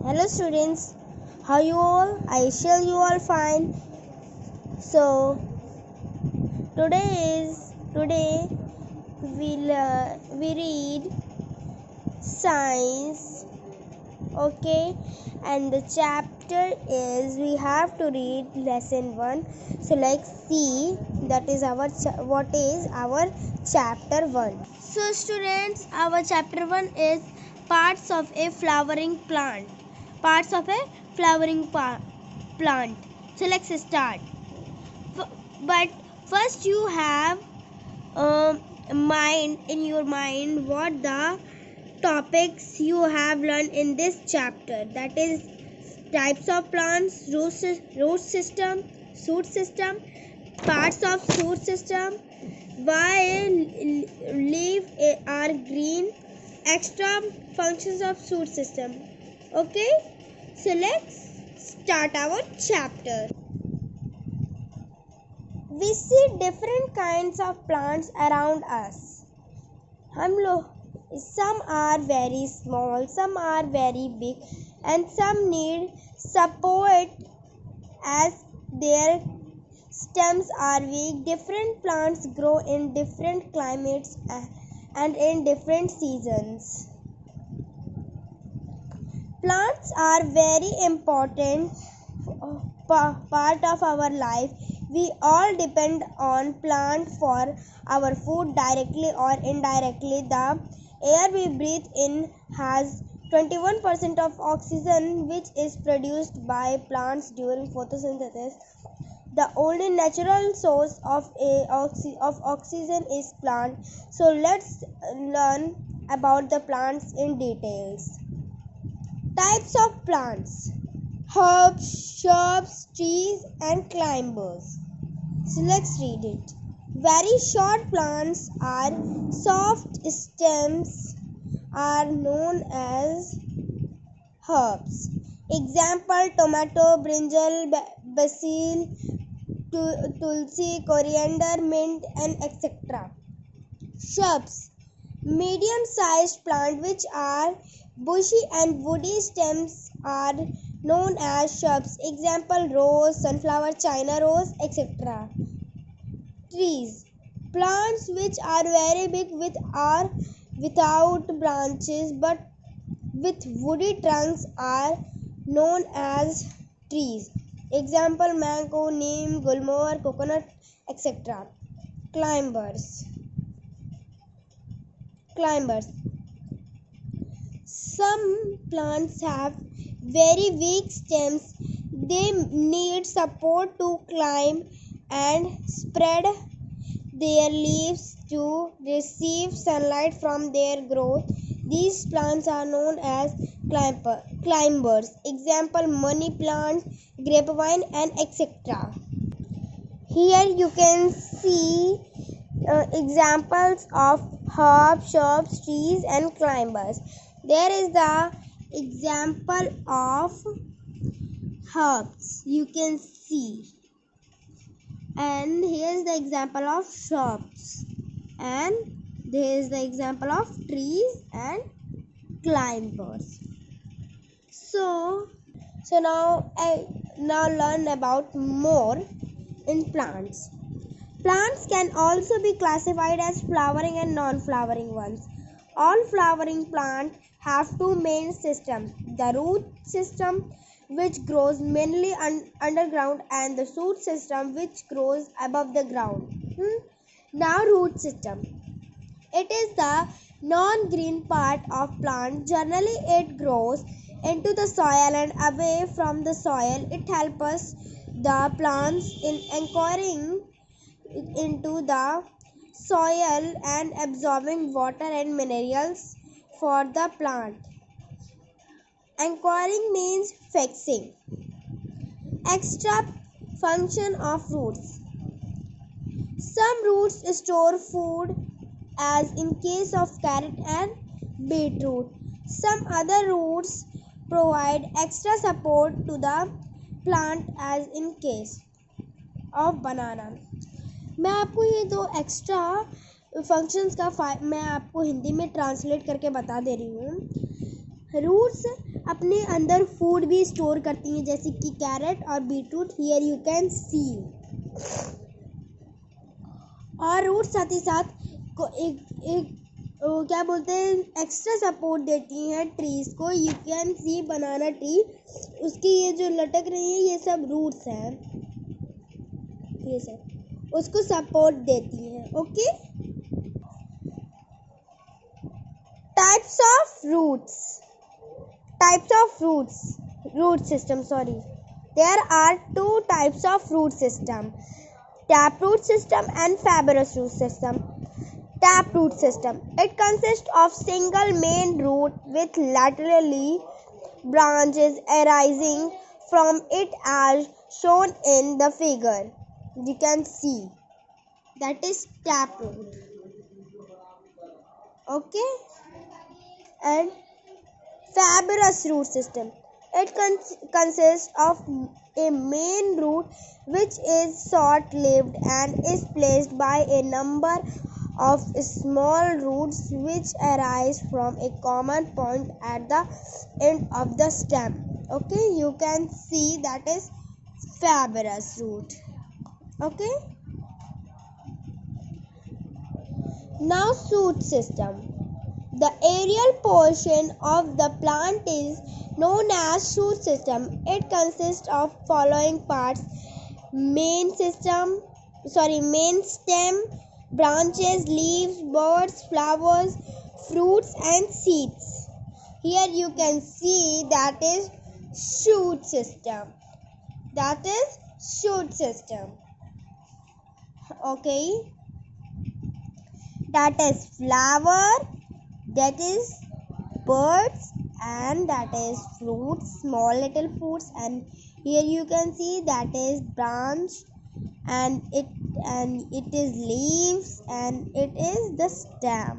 Hello students, how you all? I shall you all fine. So today we read science, okay? And the chapter is we have to read lesson 1. So let's see that is what is our chapter 1. So students, our chapter 1 is parts of a flowering plant. Parts of a flowering plant. So let's start. But first you have in your mind what the topics you have learned in this chapter. That is types of plants, root system, shoot system, parts of shoot system, why leaves are green, extra functions of shoot system. Okay, so let's start our chapter. We see different kinds of plants around us. Some are very small, some are very big, and some need support as their stems are weak. Different plants grow in different climates and in different seasons. Plants are very important part of our life. We all depend on plants for our food directly or indirectly. The air we breathe in has 21% of oxygen, which is produced by plants during photosynthesis. The only natural source of oxygen is plant. So let's learn about the plants in details. Types of plants: herbs, shrubs, trees, and climbers. So let's read it. Very short plants are soft stems are known as herbs. Example: tomato, brinjal, basil, tulsi, coriander, mint, and etc. Shrubs: medium-sized plants which are bushy and woody stems are known as shrubs. Example: rose, sunflower, china rose, etc. Trees: plants which are very big with or without branches but with woody trunks are known as trees. Example: mango, neem, gulmohar, coconut, etc. Climbers. Some plants have very weak stems. They need support to climb and spread their leaves to receive sunlight from their growth. These plants are known as climbers. Example: money plant, grapevine, and etc. Here you can see examples of herbs, shrubs, trees, and climbers. There is the example of herbs you can see, and here is the example of shrubs, and there is the example of trees and climbers. So now I learn about more in plants. Plants can also be classified as flowering and non-flowering ones. All flowering plants have two main systems: the root system, which grows mainly underground, and the shoot system, which grows above the ground. Now, root system. It is the non-green part of plant. Generally, it grows into the soil and away from the soil. It helps the plants in anchoring into the soil and absorbing water and minerals for the plant. Anchoring means fixing. Extra function of roots. Some roots store food, as in case of carrot and beetroot. Some other roots provide extra support to the plant, as in case of banana. मैं आपको ये दो extra functions का मैं आपको हिंदी में translate करके बता दे रही हूँ. Roots अपने अंदर फूड भी स्टोर करती हैं, जैसे कि कैरेट और beetroot, here you can see. और रूट साथ ही साथ को एक क्या बोलते हैं, एक्स्ट्रा सपोर्ट देती हैं ट्रीज को। You can see banana tree, उसकी ये जो लटक रही है ये सब रूट्स हैं, ये सब उसको सपोर्ट देती हैं। Okay, types of root system, sorry, there are two types of root system: taproot system and fibrous root system. Taproot system, it consists of single main root with laterally branches arising from it as shown in the figure. You can see that is taproot. Okay, and fibrous root system, it consists of a main root which is short-lived and is placed by a number of small roots which arise from a common point at the end of the stem. Okay, you can see that is fibrous root. Okay, now shoot system. The aerial portion of the plant is known as shoot system. It consists of following parts: main stem, branches, leaves, buds, flowers, fruits and seeds. Here you can see that is shoot system. Okay, that is flower, that is birds, and that is fruits, small little fruits, and here you can see that is branch, and it is leaves, and it is the stem.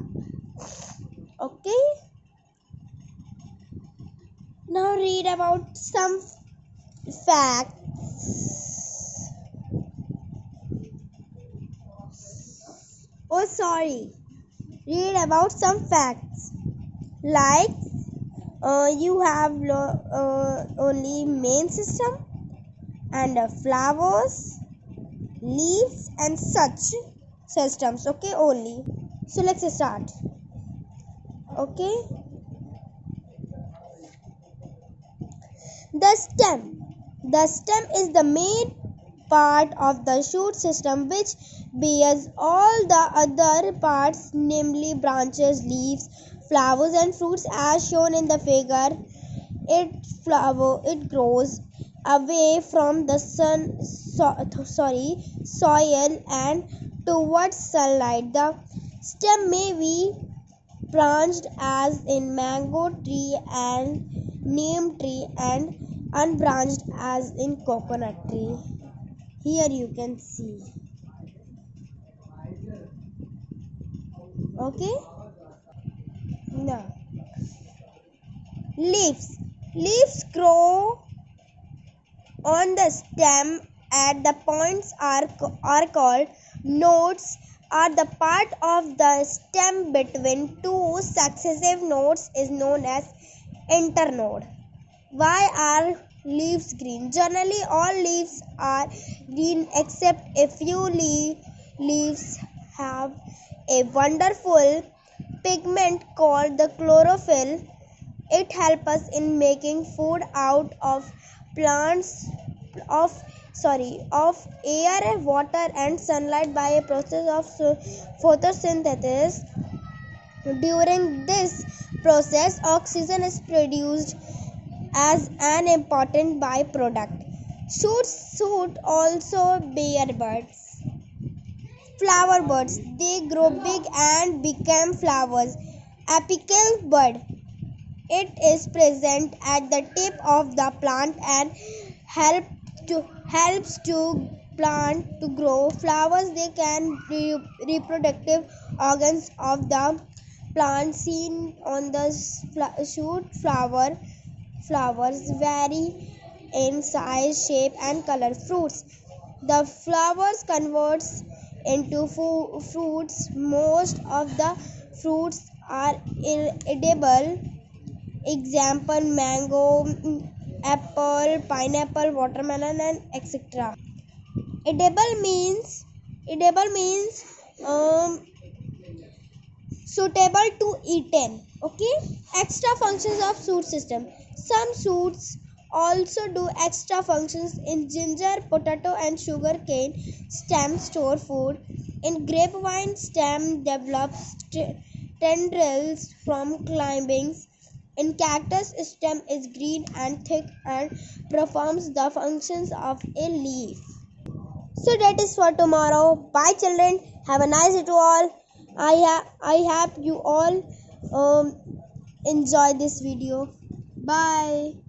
Okay, now read about some facts. Read about some facts, like you have only main system and flowers, leaves and such systems. Okay, only. So let's start. Okay, the stem is the main part of the shoot system which bears all the other parts, namely branches, leaves, flowers and fruits as shown in the figure. It grows away from the soil and towards sunlight. The stem may be branched as in mango tree and neem tree, and unbranched as in coconut tree. Here you can see. Okay, now leaves grow on the stem at the points are called nodes, are the part of the stem between two successive nodes is known as internode. Why are leaves green? Generally all leaves are green except a few leaves have a wonderful pigment called the chlorophyll. It helps us in making food out of plants of air, water and sunlight by a process of photosynthesis. During this process, oxygen is produced as an important byproduct. Shoots also bear buds. Flower buds, they grow big and become flowers. Apical bud, it is present at the tip of the plant and helps to plant to grow flowers. They can reproductive organs of the plant seen on the shoot. Flowers vary in size, shape and color. Fruits, the flowers converts into fruits. Most of the fruits are edible. Example: mango, apple, pineapple, watermelon, and etc. Edible means suitable to eaten. Okay. Extra functions of soot system. Some soots also do extra functions. In ginger, potato, and sugar cane stem store food. In grapevine, stem develops tendrils from climbings. In cactus, stem is green and thick and performs the functions of a leaf. So that is for tomorrow. Bye, children. Have a nice day to all. I hope you all enjoy this video. Bye.